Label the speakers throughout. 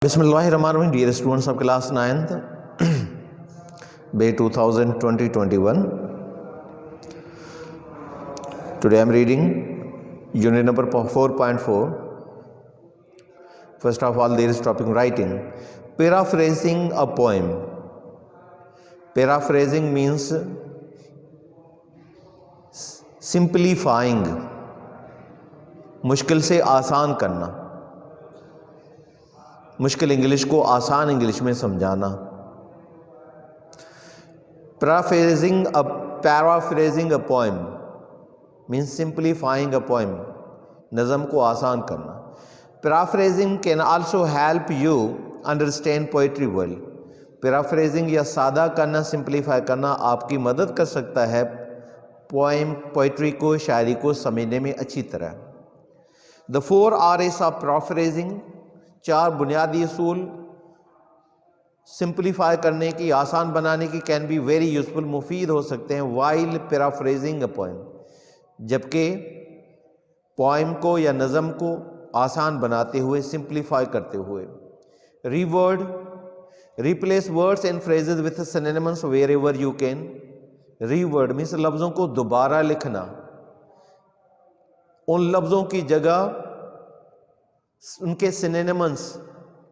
Speaker 1: Bismillahirrahmanirrahim, dear students of class 9th, May 2020-21. Today I am reading unit number 4.4. First of all, there is topic writing. Paraphrasing a poem. Paraphrasing means simplifying, मुश्किल से आसान करना, मुश्किल English को आसान English में समझाना. Paraphrasing a poem means simplifying a poem, नज़म को आसान करना. Paraphrasing can also help you understand poetry well. Paraphrasing या सादा करना, सिंप्लीफाई करना आपकी मदद कर सकता है पोइट्री को, शायरी को समझने में अच्छी तरह. The 4 R's of paraphrasing, 4 बुनियादी असूल सिंप्लीफाई करने की, आसान बनाने की, कैन बी वेरी यूजफुल, मुफीद हो सकते हैं वाइल पैराफ्रेजिंग अ पोएम, जबकि पोएम को या नज़म को आसान बनाते हुए, सिंप्लीफाई करते हुए. Reword, replace words and phrases with synonyms wherever you can. Reword means लफ्ज़ों को दोबारा लिखना, उन लफ्ज़ों की जगह उनके सिनोनिम्स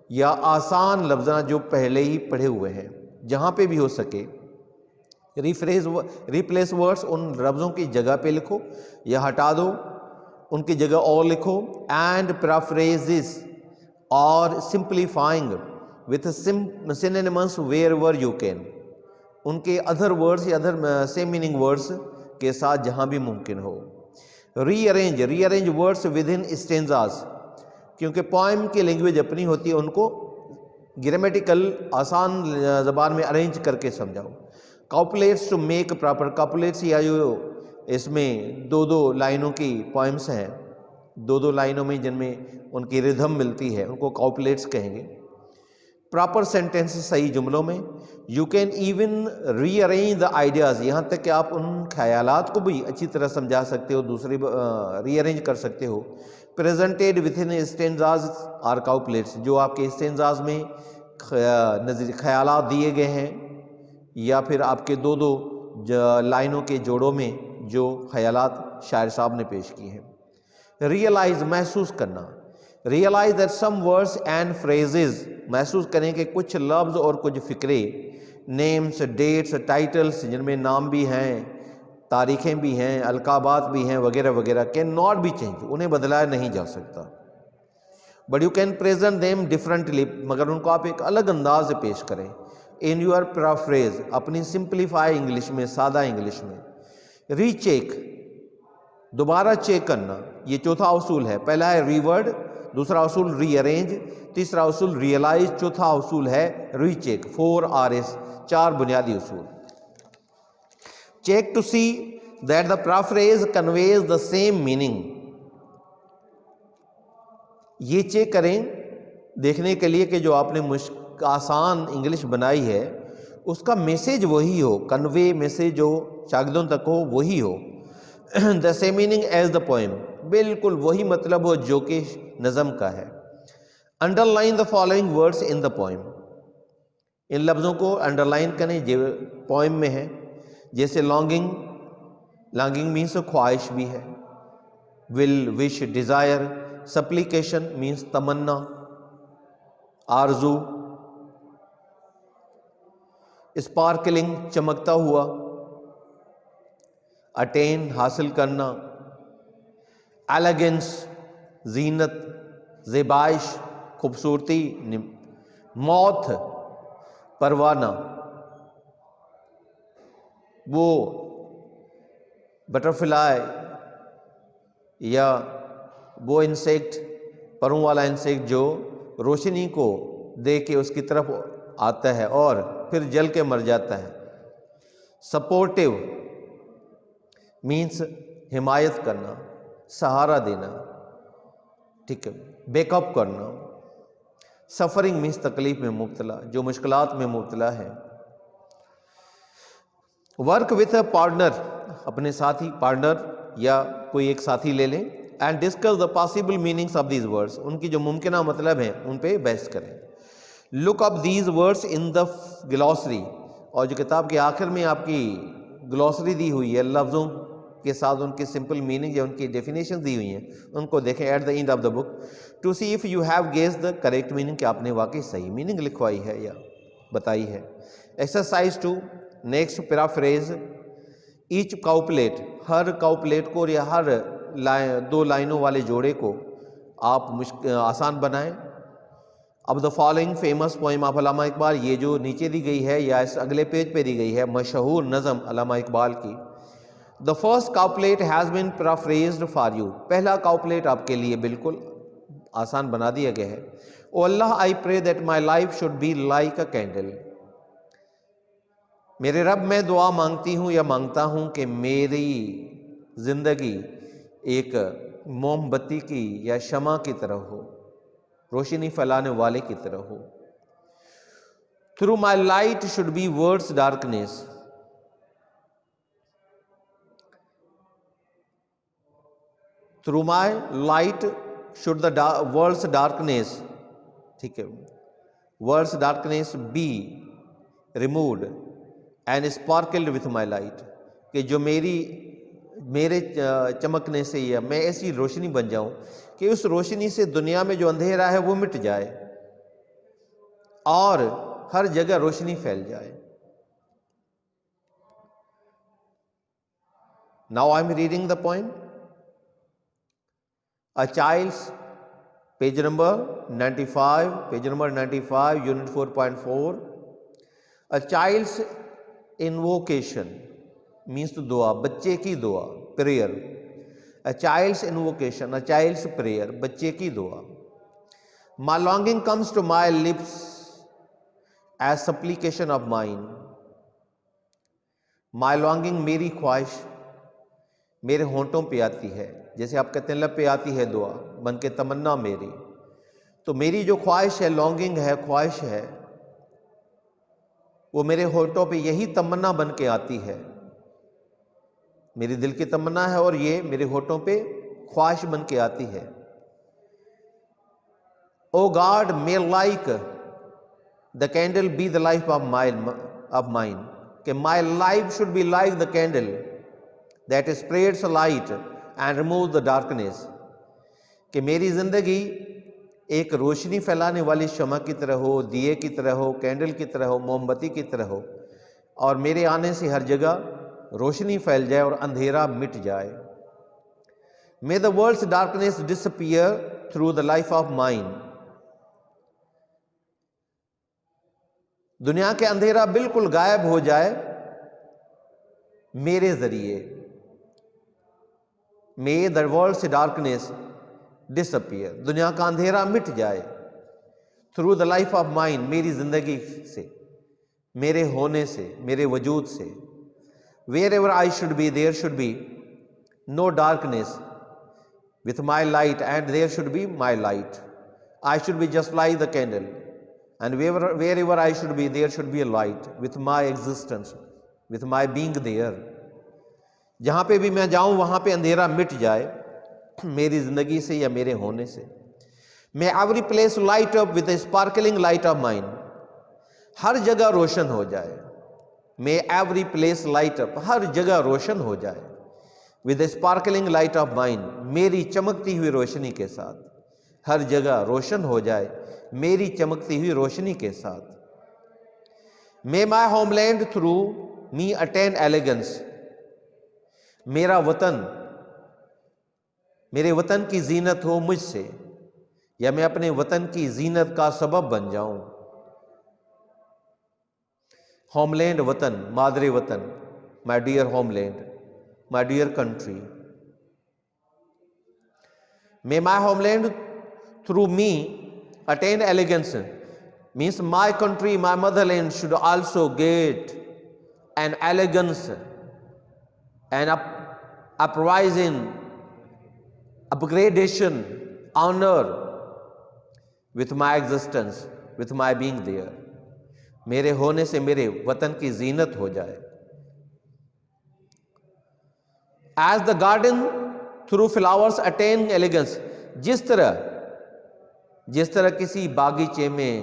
Speaker 1: या आसान लफ्ज़ जो पहले ही पढ़े हुए हैं, जहाँ पे भी हो सके. रिप्लेस वर्ड्स, उन लफ्ज़ों की जगह पे लिखो या हटा दो, उनकी जगह और लिखो. एंड पैराफ्रेजेस और simplifying with synonyms wherever you can, उनके अदर वर्ड्स या अदर सेम मीनिंग वर्ड्स के साथ जहाँ भी मुमकिन हो. Rearrange words within stanzas, क्योंकि पोएम की लैंग्वेज अपनी होती है, उनको ग्रामेटिकल आसान ज़बान में अरेंज करके समझाओ. काउपलेट्स टू मेक प्रॉपर, काउपलेट्स या जो इसमें 2-2 लाइनों की पोएम्स हैं, 2-2 लाइनों में जिनमें उनकी रिदम मिलती है, उनको काउपलेट्स कहेंगे. प्रॉपर सेंटेंस, सही जुमलों में. You can even rearrange the ideas, यहाँ तक कि आप उन ख्यालात को भी अच्छी तरह समझा सकते हो, दूसरी रीअरेंज कर सकते हो. Presented with in stanzas or couplets, जो आपके स्टेंजाज में ख्यालात दिए गए हैं या फिर आपके 2-2 लाइनों के जोड़ों में जो ख्यालात शायर साहब ने पेश किए हैं. रियलाइज, महसूस करना. Realise that some words and phrases, महसूस करें कि कुछ लफ्ज़ और कुछ फ़िक्रे, नेम्स, डेट्स, टाइटल्स, जिनमें नाम भी हैं, तारीखें भी हैं, अलकाबात भी हैं, वगैरह वगैरह, कैन नॉट बी चेंज, उन्हें बदलाया नहीं जा सकता. But you can present them differently, मगर उनको आप एक अलग अंदाज से पेश करें. इन यूर पैराफ्रेज, अपनी सिंप्लीफाई इंग्लिश में, सादा इंग्लिश में. रीचेक, दोबारा चेक करना, ये चौथा उसूल है. पहला है रीवर्ड, दूसरा उसूल रीअरेंज, तीसरा उसूल रियलाइज, चौथा उसूल है रीचेक. 4 R's, 4 बुनियादी उसूल. Check to see that the paraphrase conveys the same meaning, ये चेक करें देखने के लिए कि जो आपने आसान इंग्लिश बनाई है उसका मैसेज वही हो, कन्वे मैसेज जो शागिर्दों तक हो वही हो. The same meaning as the poem, बिल्कुल वही मतलब हो जो कि नज़म का है. Underline the following words in the poem, इन लफ्ज़ों को अंडरलाइन करें जो पोएम में है. जैसे लॉन्गिंग, लॉन्गिंग मीन्स ख्वाहिश भी है. Will, wish, desire. Supplication means तमन्ना, आरजू. स्पार्कलिंग, चमकता हुआ. अटेन, हासिल करना. एलिगेंस, जीनत, ज़ेबाइश, खूबसूरती. मौत, परवाना, वो बटरफ्लाई या वो इंसेक्ट, परों वाला इंसेक्ट जो रोशनी को देख के उसकी तरफ आता है और फिर जल के मर जाता है. सपोर्टिव मीन्स हिमायत करना, सहारा देना, ठीक है, बैकअप करना. सफरिंग मीन्स तकलीफ में मुब्तला, जो मुश्किलात में मुब्तला है. वर्क विथ अ पार्टनर, अपने साथी, पार्टनर या कोई एक साथी ले लें. And discuss the possible meanings of these words, उनकी जो मुमकिन मतलब हैं उन पे बहस करें. Look up these words in the glossary, और जो किताब के आखिर में आपकी ग्लॉसरी दी हुई है, लफ्ज़ों के साथ उनकी सिंपल मीनिंग या उनकी डेफिनेशन दी हुई हैं, उनको देखें at the end of the book to see if you have guess the correct meaning, कि आपने वाकई सही मीनिंग लिखवाई है या बताई है। एक्सरसाइज 2, नेक्स्ट पैराफ्रेज ईच काउपलेट, हर काउपलेट को या हर दो लाइनों वाले जोड़े को आप आसान बनाएं। अब the following famous poem of Allama Iqbal, ये जो नीचे दी गई है या इस अगले पेज पे दी गई है मशहूर नज़म अल्लामा इकबाल की। The first couplet has been paraphrased for you, पहला काउपलेट आपके लिए बिल्कुल आसान बना दिया गया है। O Allah I pray that my life should be like a candle, मेरे रब मैं दुआ मांगती हूँ या मांगता हूँ कि मेरी ज़िंदगी एक मोमबत्ती की या शमा की तरह हो, रोशनी फैलाने वाले की तरह हो। Through my light should be world's darkness, through my light should the world's darkness, ठीक है, world's darkness be removed and sparkled with my light, कि जो मेरे चमकने से या मैं ऐसी रोशनी बन जाऊं कि उस रोशनी से दुनिया में जो अंधेरा है वो मिट जाए और हर जगह रोशनी फैल जाए। Now I am reading the poem. A child's, page number 95, unit 4.4। A child's invocation means to दुआ, बच्चे की दुआ, prayer. A child's invocation, a child's prayer, बच्चे की दुआ। My longing comes to my lips as supplication of mine, my longing, मेरी ख्वाहिश मेरे होंठों पे आती है, जैसे आप कहते हैं लब पे आती है दुआ बन के तमन्ना मेरी, तो मेरी जो ख्वाहिश है, लॉन्गिंग है, ख्वाहिश है, वो मेरे होंठों पे यही तमन्ना बन के आती है, मेरी दिल की तमन्ना है और ये मेरे होठों पे ख्वाहिश बन के आती है। O God may like the candle be the life of mine, कि my life should be like the candle that spreads light and remove the darkness, कि मेरी जिंदगी एक रोशनी फैलाने वाली शमा की तरह हो, दिए की तरह हो, कैंडल की तरह हो, मोमबत्ती की तरह हो, और मेरे आने से हर जगह रोशनी फैल जाए और अंधेरा मिट जाए। May the world's darkness disappear through the life of mine, दुनिया के अंधेरा बिल्कुल गायब हो जाए मेरे जरिए। May the world's darkness disappear, दुनिया का अंधेरा मिट जाए, through the life of mine, मेरी जिंदगी से, मेरे होने से, मेरे वजूद से। Wherever I should be there should be no darkness with my light and there should be my light, I should be just like the candle and wherever I should be there should be a light with my existence, with my being there, जहाँ पे भी मैं जाऊँ वहाँ पे अंधेरा मिट जाए मेरी जिंदगी से या मेरे होने से। May every place light up with sparkling light of mine, हर जगह रोशन हो जाए। May every place light up, हर जगह रोशन हो जाए, with sparkling light of mine, मेरी चमकती हुई रोशनी के साथ, हर जगह रोशन हो जाए मेरी चमकती हुई रोशनी के साथ। मे माई homeland through me attain elegance, मेरा वतन, मेरे वतन की जीनत हो मुझसे, या मैं अपने वतन की जीनत का सबब बन जाऊं। होमलैंड वतन, मादरे वतन, my dear homeland, my dear country. May my homeland through me attain allegiance means my country, my motherland should also get an allegiance an uprising, upgradation, honor with my existence, with my being there, मेरे होने से मेरे वतन की जीनत हो जाए। As the garden through flowers attain elegance, जिस तरह किसी बागीचे में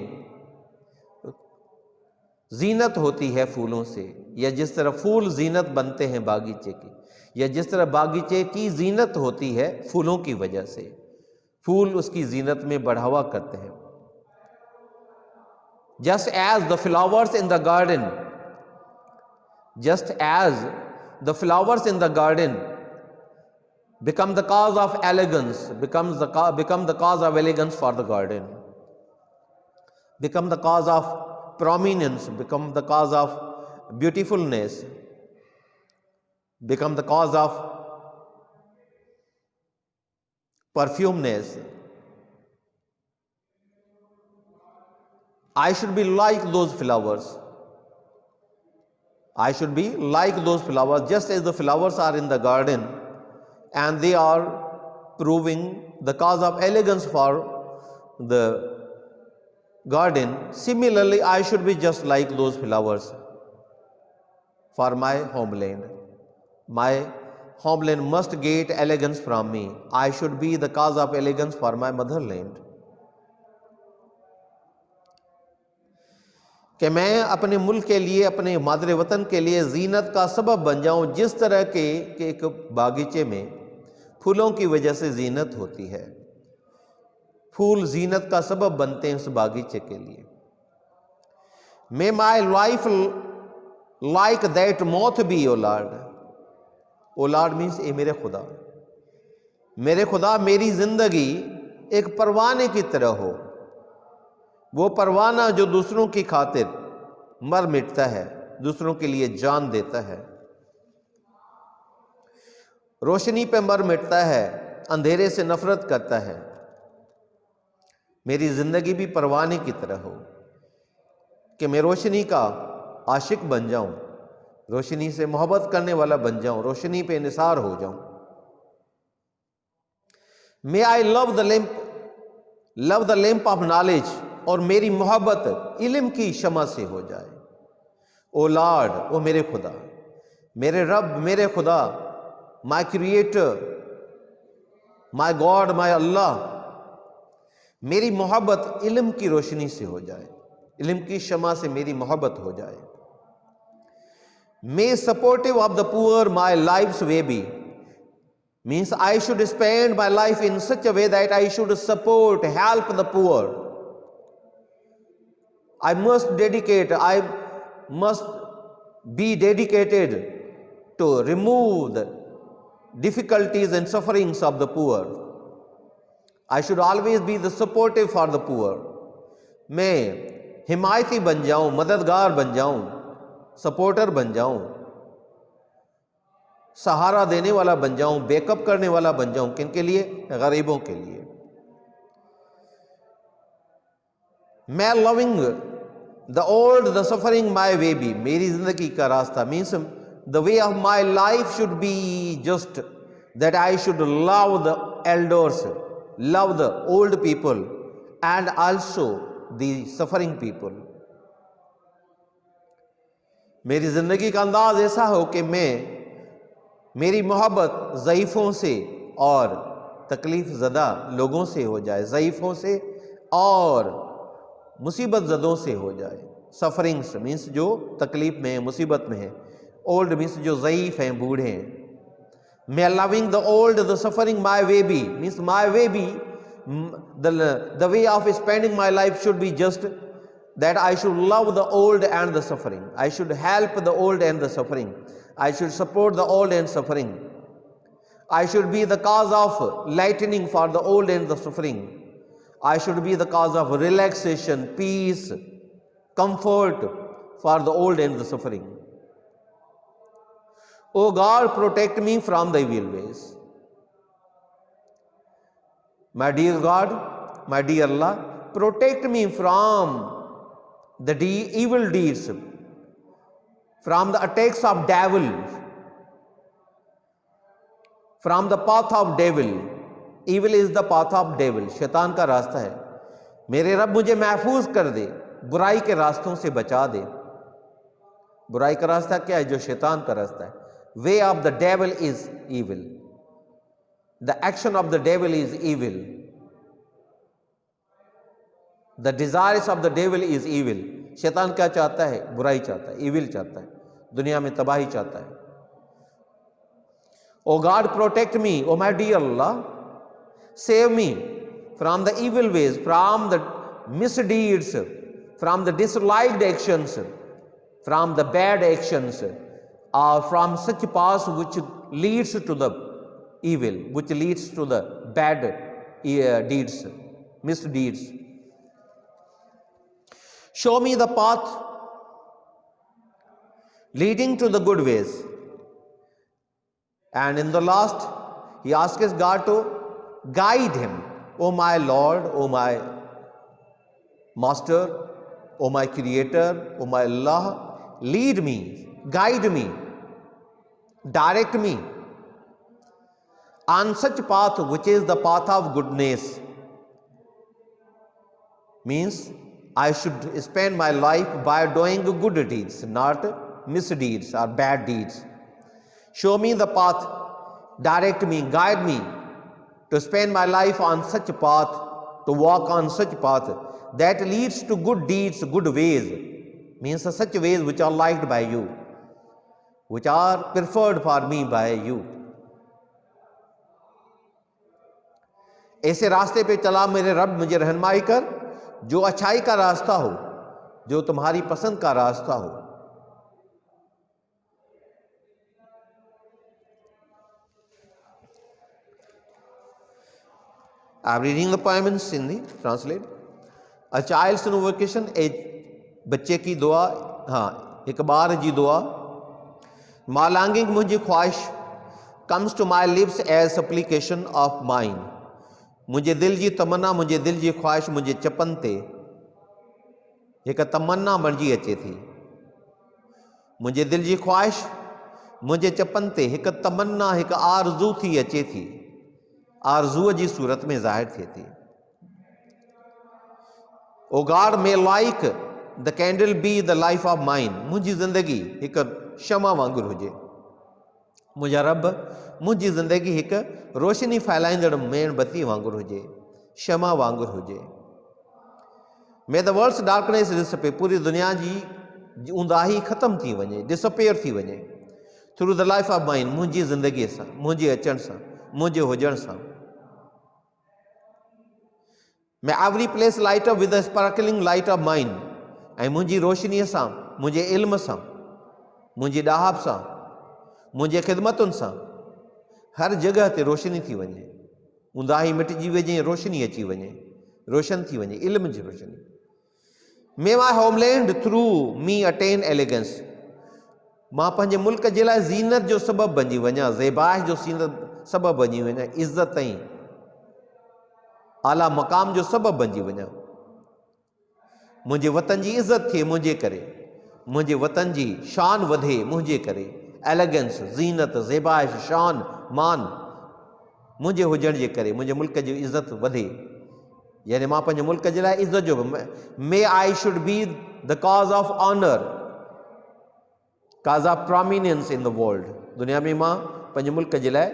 Speaker 1: जीनत होती है फूलों से, या जिस तरह फूल जीनत बनते हैं बागीचे की, या जिस तरह बागीचे की जीनत होती है फूलों की वजह से, फूल उसकी जीनत में बढ़ावा करते हैं। Just as the flowers in the garden, just as the flowers in the garden become the cause of elegance, become the cause of elegance for the garden, become the cause of prominence, become the cause of beautifulness, become the cause of perfumeness. I should be like those flowers. I should be like those flowers, just as the flowers are in the garden and they are proving the cause of elegance for the garden. Similarly, I should be just like those flowers for my homeland. My homeland must get elegance from me. I should be the cause of elegance for my motherland. कि मैं अपने मुल्क के लिए, अपने मादरे वतन के लिए जीनत का सबब बन जाऊं, जिस तरह के एक बागीचे में फूलों की वजह से जीनत होती है, फूल जीनत का सबब बनते हैं उस बागीचे के लिए। May my life like that moth be O Lord. O Lord means ए मेरे खुदा, मेरे खुदा मेरी जिंदगी एक परवाने की तरह हो, वो परवाना जो दूसरों की खातिर मर मिटता है, दूसरों के लिए जान देता है, रोशनी पे मर मिटता है, अंधेरे से नफरत करता है। मेरी जिंदगी भी परवाने की तरह हो कि मैं रोशनी का आशिक बन जाऊं, रोशनी से मोहब्बत करने वाला बन जाऊं, रोशनी पे निसार हो जाऊं। May I love the lamp of knowledge, और मेरी मोहब्बत इल्म की शमा से हो जाए। ओ लॉर्ड, ओ मेरे खुदा, मेरे रब, मेरे खुदा, my creator, my God, my Allah, मेरी मोहब्बत इल्म की रोशनी से हो जाए, इल्म की शमा से मेरी मोहब्बत हो जाए। May supportive of the poor my life's way be, means I should spend my life in such a way that I should support, help the poor. I must be dedicated to remove the difficulties and sufferings of the poor. I should always be the supportive for the poor. मैं हिमायती बन जाऊं, मददगार बन जाऊं, supporter बन जाऊं, सहारा देने वाला बन जाऊं, बैकअप करने वाला बन जाऊं। किनके लिए? गरीबों के लिए। मैं loving the old the suffering my way be, मेरी जिंदगी का रास्ता means the way of my life should be just that I should love the elders, love the old people and also the suffering people. मेरी जिंदगी का अंदाज ऐसा हो कि मेरी मोहब्बत ज़ईफ़ों से और तकलीफ ज़दा लोगों से हो जाए, ज़ईफ़ों से और मुसीबत ज़दों से हो जाए। सफरिंग्स मीन्स जो तकलीफ में है, मुसीबत में है। ओल्ड मीन्स जो ज़ईफ़ हैं, बूढ़े हैं। May loving the old the suffering my way be, means my way be the way of spending my life should be just that I should love the old and the suffering, I should help the old and the suffering, I should support the old and suffering, I should be the cause of lightning for the old and the suffering, I should be the cause of relaxation, peace, comfort for the old and the suffering. O God, protect me from the evil ways. My dear God, my dear Allah, protect me from the evil deeds, from the attacks of devil, from the path of devil. Evil is the path of devil, शैतान का रास्ता है। मेरे रब मुझे महफूज कर दे, बुराई के रास्तों से बचा दे। बुराई का रास्ता क्या है? जो शैतान का रास्ता है। Way of the devil is evil, the action of the devil is evil, the desires of the devil is evil. शैतान क्या चाहता है? बुराई चाहता है, इविल चाहता है, दुनिया में तबाही चाहता है। O God protect me, O my dear Allah, save me from the evil ways, from the misdeeds, from the disliked actions, from the bad actions, or from such paths which leads to the evil, which leads to the bad deeds, misdeeds. Show me the path leading to the good ways. And in the last, he asks God to guide him. O my Lord, O my Master, O my Creator, O my Allah, lead me, guide me, direct me on such path which is the path of goodness. Means I should spend my life by doing good deeds, not misdeeds or bad deeds. Show me the path, direct me, guide me to spend my life on such path, to walk on such path that leads to good deeds, good ways. Means such ways which are liked by you, which are preferred for me by you. ऐसे रास्ते पे चला मेरे रब, मुझे रहनुमाई कर जो अच्छाई का रास्ता हो, जो तुम्हारी पसंद का रास्ता हो। I am reading the poem in Sindhi, translate. A child's invocation, बच्चे की दुआ, हाँ, एक बार जी दुआ। My longing, मुझे ख्वाहिश, comes to my lips as supplication of mine. मुझे दिल जी तमन्ना, मुझे दिल जी ख्वाहिश, मुझे चपन ते एक तमन्ना बणिजी अचे थी। मुझे दिल जी ख्वाहिश, मुझे चपन ते एक तमन्ना, एक आरज़ू थी अचे थी, आरज़ूअ जी सूरत में ज़ाहिर थिए थी। O God, may like the candle be the life of mine, मुंहिंजी ज़िंदगी हिकु शमा वांगुरु हुजे। मुंहिंजा रब, मुंहिंजी ज़िंदगी हिकु रोशनी फैलाईंदड़ मेणबत्ती वांगुरु हुजे, शमा वांगुरु हुजे। May the world's darkness disappear, पूरी दुनिया जी ऊंदाही ख़त्म थी वञे, डिसअपियर थी वञे, through the life of mine, मुंहिंजी ज़िंदगीअ सां, मुंहिंजे अचण सां, मुंहिंजे हुजण सां। May every place light up with the sparkling light of mine, ऐं मुंहिंजी रोशनीअ सां, मुंहिंजे इल्म सां, मुंहिंजी ॾाहप सां, मुंहिंजे ख़िदमतुनि सां हर जॻह ते रोशनी थी वञे, ऊंदाही मिटिजी वञे, रोशनी अची वञे, रोशन थी वञे, इल्म जी रोशनी। May my homeland through me attain elegance, मां पंहिंजे मुल्क जे लाइ ज़ीनत जो सबबु बणिजी वञा, ज़ेबाह जो सबबु बणिजी वञा, इज़त ऐं आला मक़ाम जो सबबु बणिजी वञा। मुंहिंजे वतन जी इज़त थिए मुंहिंजे करे, मुंहिंजे वतन जी शान वधे मुंहिंजे करे, एलिगेंस, ज़ीनत, ज़ेबाइश, शान, मान मुंहिंजे हुजण जे करे मुंहिंजे मुल्क जी इज़त वधे, यानी मां पंहिंजे मुल्क जे लाइ इज़त जो, may I should be the cause of honour, cause of prominence in the world, दुनिया में मां पंहिंजे मुल्क जे लाइ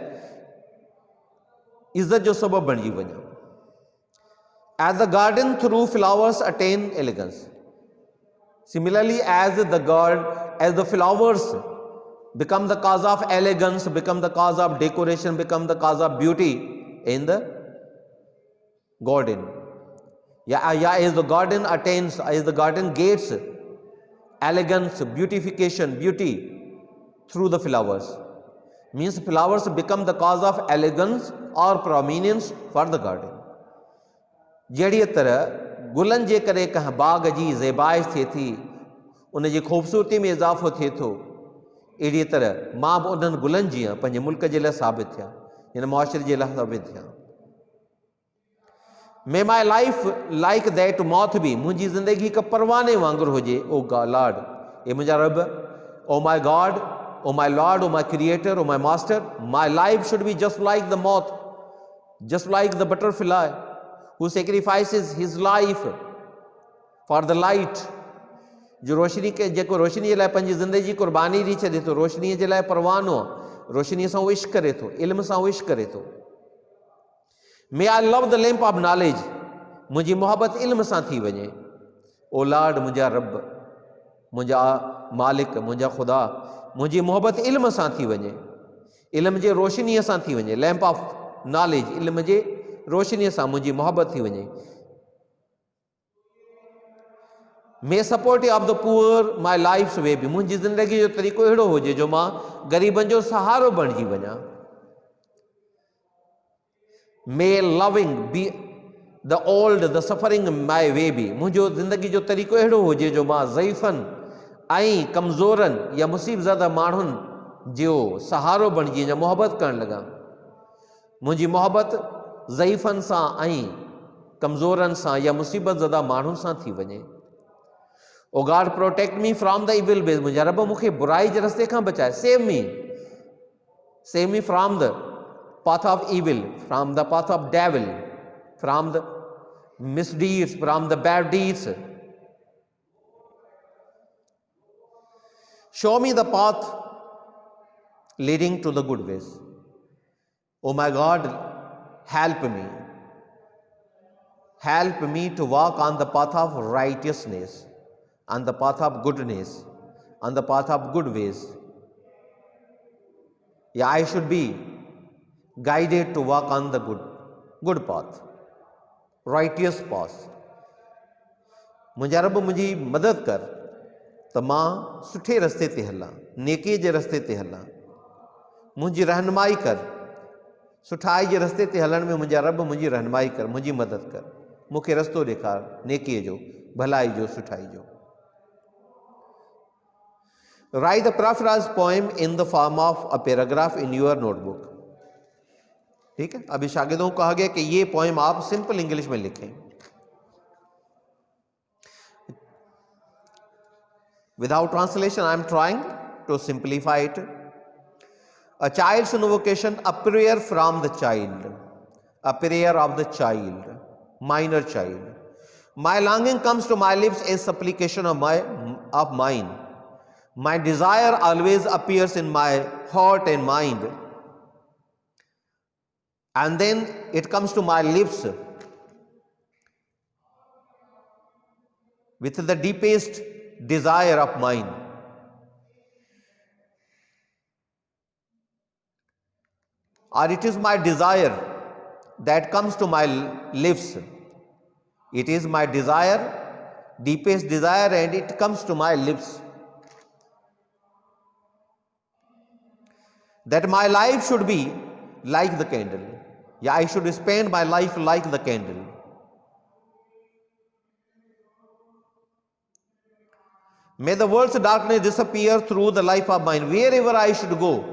Speaker 1: इज़त जो सबबु बणिजी वञा। As the garden through flowers attain elegance, similarly as the flowers become the cause of elegance, become the cause of decoration, become the cause of beauty in the garden. As the garden attains, as the garden gets elegance, beautification, beauty through the flowers, means flowers become the cause of elegance or prominence for the garden. जहिड़ीअ तरह गुलनि जे करे कंहिं बाग़ जी ज़ेबाइश थिए थी, उन जी ख़ूबसूरती में इज़ाफ़ो थिए थो, अहिड़ीअ तरह मां बि उन्हनि गुलनि जीअं पंहिंजे मुल्क जे लाइ साबित थिया, हिन मुआशिरे जे लाइ साबित थिया। मे माई लाइफ लाइक दैट मौत बि, मुंहिंजी ज़िंदगी हिकु परवाने वांगुरु हुजे। ओ लॉर्ड, ए मुंहिंजा रब, oh my God, oh my lord, oh my creator, oh my master, my life should be just like the moth, just like the butterfly who sacrifices his life for the light, जो रोशनी के जेको रोशनी जे लाइ पंहिंजी ज़िंदगी जी क़ुर्बानी ॾेई छॾे थो, रोशनीअ जे लाइ परवानो आहे, रोशनीअ सां उहो इश्क करे थो, इल्म सां उहो इश्क करे थो। May I love the lamp of knowledge, मुंहिंजी मोहबत इल्म सां थी वञे। ओ लॉर्ड, मुंहिंजा रब, मुंहिंजा मालिक, मुंहिंजा ख़ुदा। मुंहिंजी मोहबत इल्म सां थी वञे, इल्म जे रोशनीअ सां थी वञे। लैम्प ऑफ नॉलेज, इल्म जे रोशनीअ सां मुंहिंजी मोहबत थी वञे। May support of the poor my life's way बि, मुंहिंजी ज़िंदगी जो तरीक़ो अहिड़ो हुजे जो मां ग़रीबनि जो सहारो बणिजी वञा। May loving be the old the suffering my way बि, मुंहिंजो ज़िंदगी जो तरीक़ो अहिड़ो हुजे जो मां ज़ईफ़नि ऐं कमज़ोरनि या मुसीबत ज़दा माण्हुनि जो सहारो बणिजी वञा, मोहबत करणु लॻा। मुंहिंजी मोहबत ज़ईफ़नि सां ऐं कमज़ोरनि सां या मुसीबत ज़दा माण्हुनि सां थी वञे। Oh God protect me from the evil ways, मुंहिंजा रब मूंखे बुराई जे रस्ते खां बचाए। Save me from the path of evil, from the path of devil, from the misdeeds, from the bad deeds. Show me the path leading to the good ways. Oh my God, help me. Help me to walk on the path of righteousness, on the path of goodness, on the path of good ways. Yeah, I should be guided to walk on the good path, righteous path. मुंहिंजा रब मुंहिंजी मदद कर त मां सुठे रस्ते ते हलां, नेकीअ जे रस्ते ते हलां। मुंहिंजी रहनुमाई कर, सुठाई जे रस्ते ते हलण में मुंहिंजा रब मुंहिंजी रहनुमाई कर, मुंहिंजी मदद कर, मूंखे रस्तो ॾेखार नेकीअ जो, भलाई जो, सुठाई जो। Write the paraphrase poem in the form of a paragraph in your notebook. ठीक है, अभी शागिर्दों को कहा गया कि ये पोएम आप सिंपल इंग्लिश में लिखें। Without translation, I am trying to simplify it. A child's invocation, a prayer from the child, a prayer of the child, minor child. My longing comes to my lips as supplication of mine. My desire always appears in my heart and mind. And then it comes to my lips with the deepest desire of mine. Or it is my desire that comes to my lips. It is my desire, deepest desire, and it comes to my lips. That my life should be like the candle. Yeah, I should spend my life like the candle. May the world's darkness disappear through the life of mine. Wherever I should go,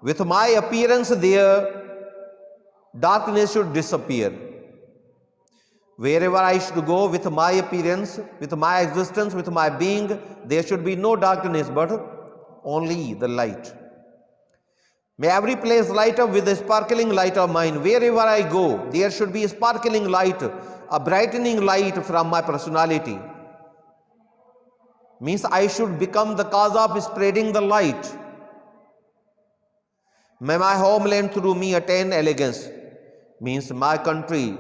Speaker 1: with my appearance there, darkness should disappear. Wherever I should go with my appearance, with my existence, with my being, there should be no darkness but only the light. May every place light up with the sparkling light of mine. Wherever I go, there should be a sparkling light, a brightening light from my personality. Means I should become the cause of spreading the light. May my homeland through me attain elegance. Means my country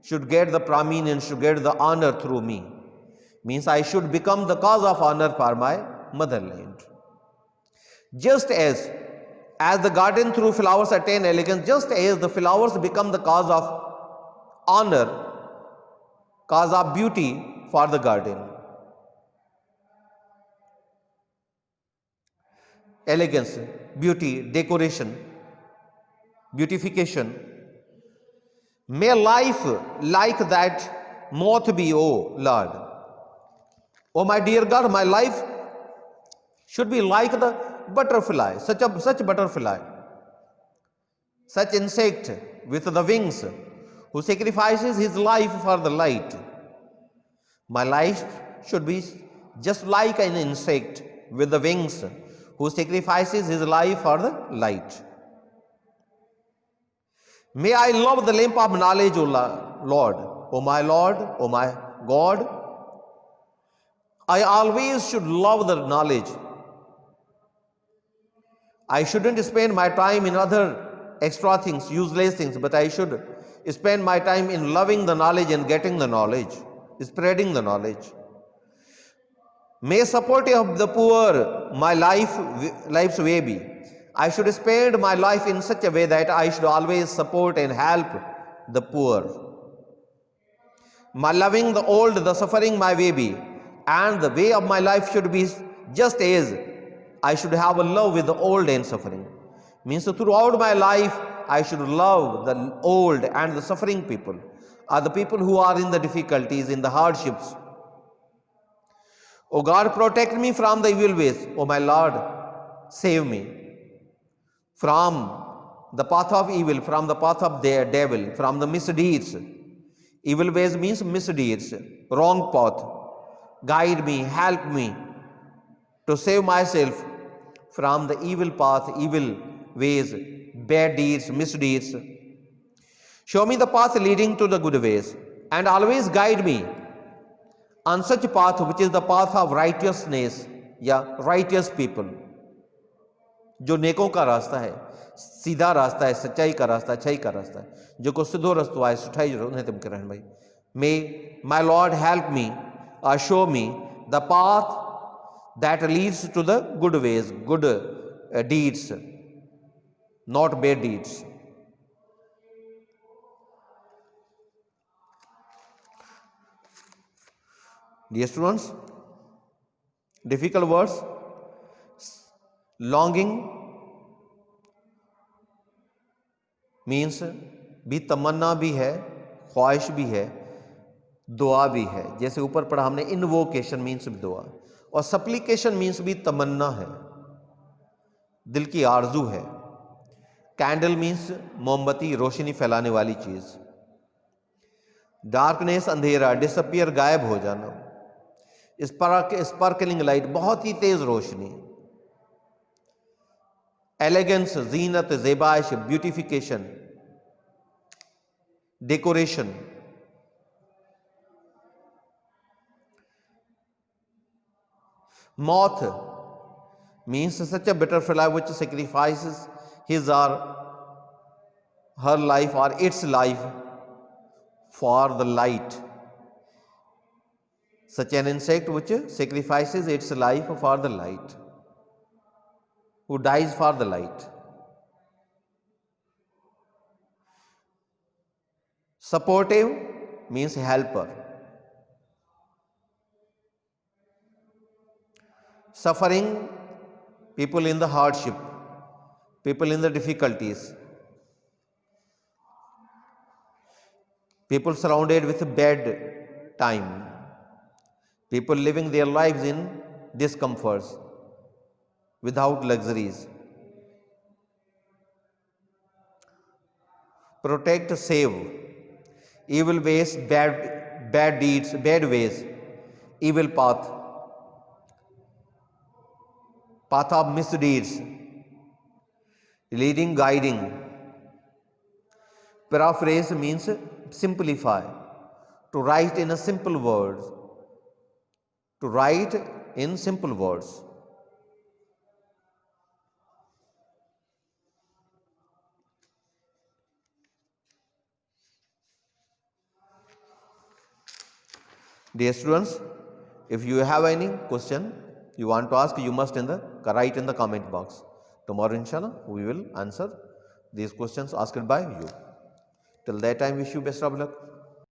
Speaker 1: should get the prominence, should get the honor through me. Means I should become the cause of honor for my motherland. Just as the garden through flowers attain elegance, just as the flowers become the cause of honor, cause of beauty for the garden. Elegance, beauty, decoration, beautification. May life like that moth be, O Lord. O my dear God, my life should be like the butterfly, such butterfly, such insect with the wings, who sacrifices his life for the light. My life should be just like an insect with the wings, who sacrifices his life for the light. May I love the lamp of knowledge, O Lord, O my Lord, O my God. I always should love the knowledge. I shouldn't spend my time in other extra things, useless things, but I should spend my time in loving the knowledge and getting the knowledge, spreading the knowledge. May support of the poor my life's way be. I should spend my life in such a way that I should always support and help the poor. My loving the old, the suffering my way be, and the way of my life should be just as I should have a love with the old and suffering. Means throughout my life I should love the old and the suffering people, are the people who are in the difficulties, in the hardships. O God, protect me from the evil ways. O my Lord, save me from the path of evil, from the path of the devil, from the misdeeds. Evil ways means misdeeds, wrong path. Guide me, help me to save myself from the evil path, evil ways, bad deeds, misdeeds. Show me the path leading to the good ways, and always guide me on such a path which is the path of righteousness या righteous people, जो नेकों का रास्ता है, सीधा रास्ता है, सच्चाई का रास्ता, अच्छाई का रास्ता है, जो को सिद्धो रस्तो है, सुठाई जो नहीं तुम करन भाई. May my Lord help me or show me the path that leads to the good ways, good deeds, not bad deeds. Dear students, difficult words, longing means भी तमन्ना भी है, ख्वाहिश भी है, दुआ भी है. जैसे ऊपर पढ़ा हमने, इनवोकेशन मीन्स दुआ, और सप्लीकेशन मीन्स भी तमन्ना है, दिल की आरजू है. कैंडल मीन्स मोमबत्ती, रोशनी फैलाने वाली चीज. डार्कनेस अंधेरा, डिसअपियर गायब हो जाना. स्पार्कलिंग लाइट, बहुत ही तेज रोशनी. एलिगेंस, जीनत, ज़ेबाइश, beautification, decoration. Moth means such a butterfly which sacrifices his or her life or its life for the light. Such an insect which sacrifices its life for the light, who dies for the light. Supportive means helper. Suffering, people in the hardship, people in the difficulties, people surrounded with bad time, people living their lives in discomforts, without luxuries. Protect, save, evil ways, bad deeds, bad ways, evil path of misdeeds, leading, guiding. Paraphrase means simplify, to write in a simple words, to write in simple words. Dear students, if you have any question you want to ask, you must write in the comment box. Tomorrow inshallah we will answer these questions asked by you. Till that time, wish you best of luck.